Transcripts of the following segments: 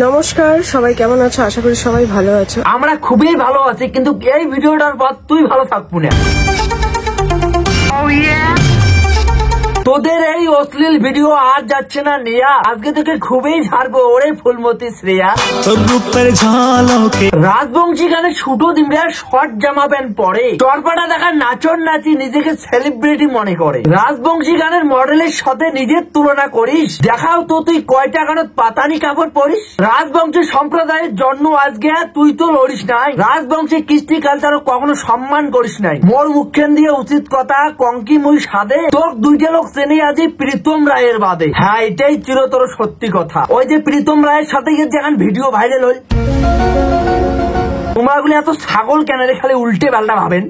নমস্কার, সবাই কেমন আছো? আশা করি সবাই ভালো আছো। আমরা খুবই ভালো আছি, কিন্তু এই ভিডিওটার পর তুই ভালো থাকবো না। তোদের এই অশ্লীল ভিডিও আর যাচ্ছে না নিয়া, আজকে তোকে খুবই ছাড়বো ওরে ফুলমতি শ্রেয়া। রাজবংশী গানে ছুটো দিনরা শর্ট জামা প্যান্ট পরে চরপাটা দেখা নাচর নাচি নিজেকে সেলিব্রিটি মনে করে। রাজবংশী গানের মডেলের সাথে নিজের তুলনা করিস, দেখাও তো তুই কয়টা গানত পাতানি কাপড় পরিস। রাজবংশী সম্প্রদায়ের জন্য আজকে তুই তো লড়িস নাই, রাজবংশী কৃষ্টি কালচারও কখনো সম্মান করিস নাই। মোর মুখেন দিয়ে উচিত কথা কঙ্কি মুই সাদে তোর দুইটা লোক চেনে আজি প্রীতম রায়ের বাদে। হ্যাঁ, এটাই চিরতর সত্যি কথা। ওই যে প্রীতম রায়ের সাথে যেখান ভিডিও ভাইরাল হল, তোমরা গুলো এত ছাগল কেন রে, খালি উল্টে পাল্টা ভাবেন।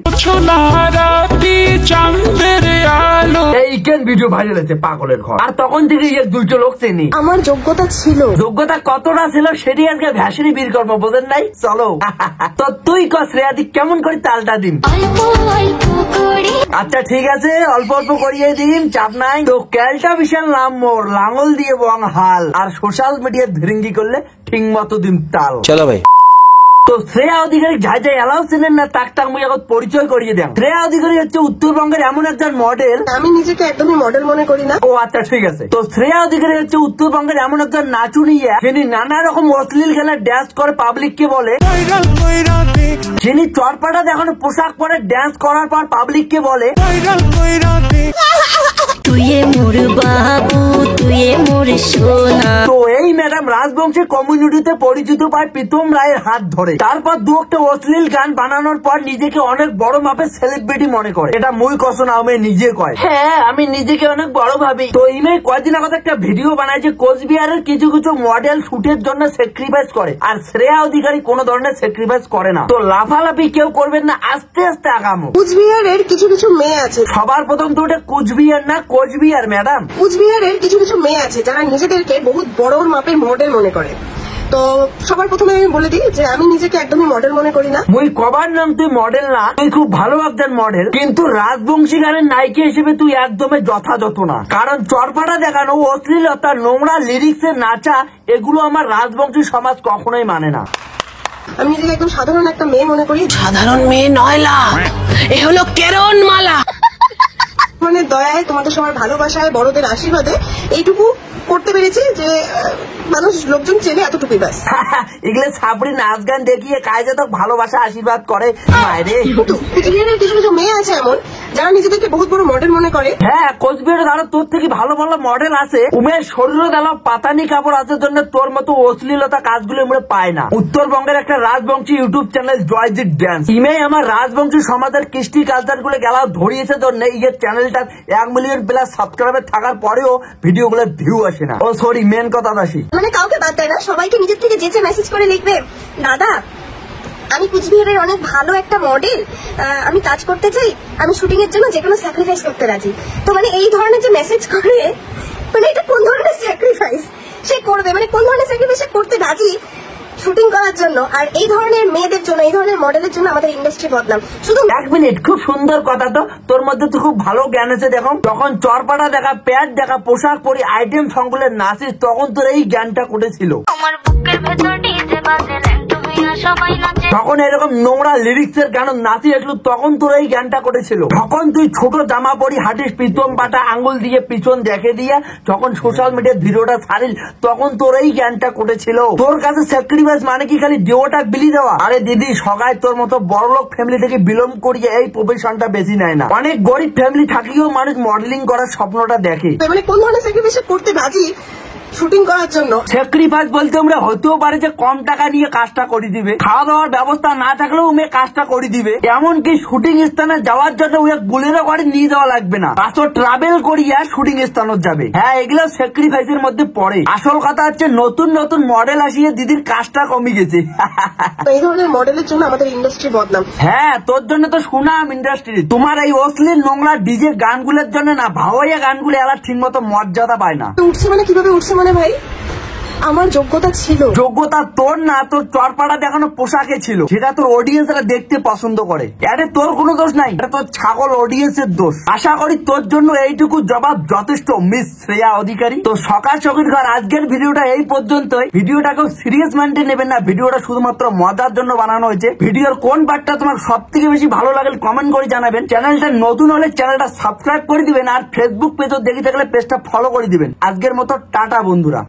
এই কেন ভিডিও ভাইরাল হয়েছে পাগলের ঘর, আর তখন থেকে দুইটা লোক চেনি। আমার যোগ্যতা ছিল, যোগ্যতা কতটা ছিল সেটি আজকে ভ্যাসেরই বীর কর্ম, বোঝেন নাই? চলো তো তুই ক শ্রেয়াদি কেমন করে তালটা দিন। আচ্ছা ঠিক আছে, অল্প অল্প করিয়ে দিন, চাপ নাই। তো ক্যালটা বিশাল নাম মোর, লাঙল দিয়ে বং হাল, আর সোশ্যাল মিডিয়া ধৃঙ্গি করলে ঠিক মতো দিন তাল। চলো ভাই। তো শ্রেয়া অধিকারী যাই যাই এলাও চেনেন না, তাক তাক মুই এখন পরিচয় করিয়ে দেন। শ্রেয়া অধিকারী হচ্ছে উত্তরবঙ্গের এমন একজন মডেল। আমি নিজেকে একদমই মডেল মনে করি না। ও আচ্ছা ঠিক আছে। তো শ্রেয়া অধিকারী হচ্ছে উত্তরবঙ্গের এমন একজন নাচুনিয়া, যিনি নানা রকম অশ্লীল খেলা ড্যান্স করে পাবলিক কে বলে, যিনি চরপাটা দেখানো পোশাক পরে ড্যান্স করার পর পাবলিক কে বলে তুই মোর বাবু, তুই মোর সোনা। তো এই ম্যাডাম রাজবংশী কমিউনিটিতে পরিচিত পায় প্রীতম রায়ের হাত ধরে। তারপর দু একটা অশ্লীল গান বানানোর পর নিজেকে অনেক বড় মাপের সেলিব্রিটি মনে করে। এটা মুই কসো না, আমি নিজে কয়। হ্যাঁ, আমি নিজেকে অনেক বড় ভাবি। তো ইমে কয়েকদিন আগে একটা ভিডিও বানায় যে কোচবিহারের কিছু কিছু মডেল শুটের জন্য স্যাক্রিফাইস করে, আর শ্রেয়া অধিকারী কোনো ধরনের স্যাক্রিফাইস করে না। তো লাফালাফি কেউ করবেন না, আস্তে আস্তে আগামো। কুচবিহারের কিছু কিছু মেয়ে আছে, সবার প্রথম তো ওটা কুচবিহার না কোচবিহার ম্যাডাম। কুচবিহারের কিছু কিছু মেয়ে আছে যারা নিজেদেরকে বহুত বড় মাপের মডেল মনে করে। তো সবার প্রথমে আমি বলে দিই যে আমি নিজেকে একদমই মডেল মনে করি না। মুই কবার নাম তুই মডেল না, তুই খুব ভালো একজন মডেল, কিন্তু রাজবংশী গানের নায়িকা হিসেবে তুই একদমই যথাযথ না। কারণ চরপাটা দেখানো, অশ্লীলতা, নোংরা লিরিক্সের নাচা, এগুলো আমার রাজবংশী সমাজ কখনোই মানে না। আমি নিজেকে একদম সাধারণ একটা মেয়ে মনে করি। সাধারণ মেয়ে নয়লা, এ হলো কেরন মালা। মানে দয়ায়, তোমাদের সবার ভালোবাসায়, বড়দের আশীর্বাদে এইটুকু করতে পেরেছি যে মানুষ লোকজন চেনে, এতটুকুই ব্যাস। এগুলো ছাপড়ি নাচ গান দেখিয়ে কাজে তো ভালোবাসা আশীর্বাদ করে মায়েরে। কুচবিহারের কিছু কিছু মেয়ে আছে এমন যারা নিজেদেরকে বহুত বড় মডেল মনে করে। হ্যাঁ, কোচবিহারে ধরো তোর থেকে ভালো ভালো মডেল আছে, উমের শরীরও গেল পাতানি কাপড় আছে জন্য তোর মতো অশ্লীলতা কাজগুলো আমরা পায় না। উত্তরবঙ্গের একটা Rajbanshi YouTube channel Joyjit dance, ইমে আমার রাজবংশী সমাজের কৃষ্টি কালচার গুলো গেলা ধরিয়েছে জন্য এই চ্যানেলটা 1 মিলিয়ন প্লাস সাবস্ক্রাইবার থাকার পরেও ভিডিও গুলো ভিউ আসে না। ও সরি, মেন কথা আসি, মানে কাউকে বাদ দেয় না, সবাইকে নিজের থেকে যেচে মেসেজ করে লিখবে, দাদা আমি কুচবিহারের অনেক ভালো একটা মডেল, আমি কাজ করতে চাই, আমি শুটিং এর জন্য যে কোনো স্যাক্রিফাইস করতে রাজি। তো মানে এই ধরনের যে মেসেজ করে, মানে এটা কোন ধরনের স্যাক্রিফাইস সে করবে, মানে কোন ধরনের স্যাক্রিফাইস করতে রাজি শুটিং করার জন্য। আর এই ধরনের মেয়েদের জন্য, এই ধরনের মডেলের জন্য আমাদের ইন্ডাস্ট্রি বদনাম। শুধু 1 মিনিট, খুব সুন্দর কথা তো, তোর মধ্যে তো খুব ভালো জ্ঞান আছে। দেখো, যখন চরপাটা দেখা, প্যাড দেখা, পোশাক পরি আইটেম সংগুলো নাচিস, তখন তোর এই জ্ঞানটা কোটেছিল। আমার বুকের ভেতর ডিজে বাজে, তুমি সবাই নাচে। তখন এরকম নোংরা লিরিক্স এর গান নাচি আসলো, তখন তোর এই জ্ঞানটা করেছিল। তখন তুই ছোট জামা পরি হাঁটিস, প্রীতম পাটা আঙ্গুল দিয়ে পিছন দেখে দিয়ে যখন সোশ্যাল মিডিয়ার ভিডিওটা ছাড়িস, তখন তোর এই জ্ঞানটা করেছিল। তোর কাছে স্যাক্রিফাইস মানে কি খালি দেওয়াটা বিলি দেওয়া? আরে দিদি, সবাই তোর মতো বড়লোক ফ্যামিলি থেকে বিলং করিয়ে এই প্রফেশনটা বেশি নেয় না। অনেক গরিব ফ্যামিলি থাকিও মানুষ মডেলিং করার স্বপ্নটা দেখে। মানে কোন ধরনের স্যাক্রিফাইস করতে রাজি শুটিং করার জন্য? স্যাক্রিফাইস বলতে আমরা হতেও পারে যে কম টাকা নিয়ে কাজটা করে দিবে, খাওয়া দাওয়ার ব্যবস্থা না থাকলেও উমে কাজটা করে দিবে, এমনকি শুটিং স্থানে যাওয়ার জন্য উয়ে বুলেরো গাড়ি নিয়ে যাওয়া লাগবে না, পাঁচশো ট্রাভেল করিয়া শুটিং স্থানে যাবে। হ্যাঁ, এগুলো স্যাক্রিফাইসের মধ্যে পড়ে। আসল কথা হচ্ছে নতুন নতুন মডেল আসিয়ে দিদির কাজটা কমে গেছে। এই ধরনের মডেলের জন্য আমাদের ইন্ডাস্ট্রি বদনাম। হ্যাঁ, তোর জন্য তো সুনাম ইন্ডাস্ট্রি। তোমার এই অশ্লীল নোংরা ডিজে গানগুলোর জন্য না, ভাওয়াইয়া গানগুলো এলা ঠিক মতো মর্যাদা পায় না। উঠছে মানে কিভাবে উঠছে মানে ভাই? আমার যোগ্যতা ছিল। যোগ্যতা তোর না, তোর চরপাড়া দেখানো পোশাকে ছিল, যেটা তোর অডিয়েন্সরা দেখতে পছন্দ করে। এটা তোর কোনো দোষ নাই, এটা তোর ছাগল অডিয়েন্সের দোষ। আশা করি তোর জন্য এইটুকু জবাব যথেষ্ট, মিস শ্রেয়া অধিকারী। তো সকাল সকির ঘর আজকের ভিডিওটা এই পর্যন্তই। ভিডিওটাকেও সিরিয়াস মাইন্ডে নেবেন না, ভিডিওটা শুধুমাত্র মজার জন্য বানানো হয়েছে। ভিডিওর কোন পার্টটা তোমার সব থেকে বেশি ভালো লাগলে কমেন্ট করে জানাবেন। চ্যানেলটা নতুন হলে চ্যানেলটা সাবস্ক্রাইব করে দিবেন, আর ফেসবুক পেজও দেখে থাকলে পেজটা ফলো করে দিবেন। আজকের মতো টাটা বন্ধুরা।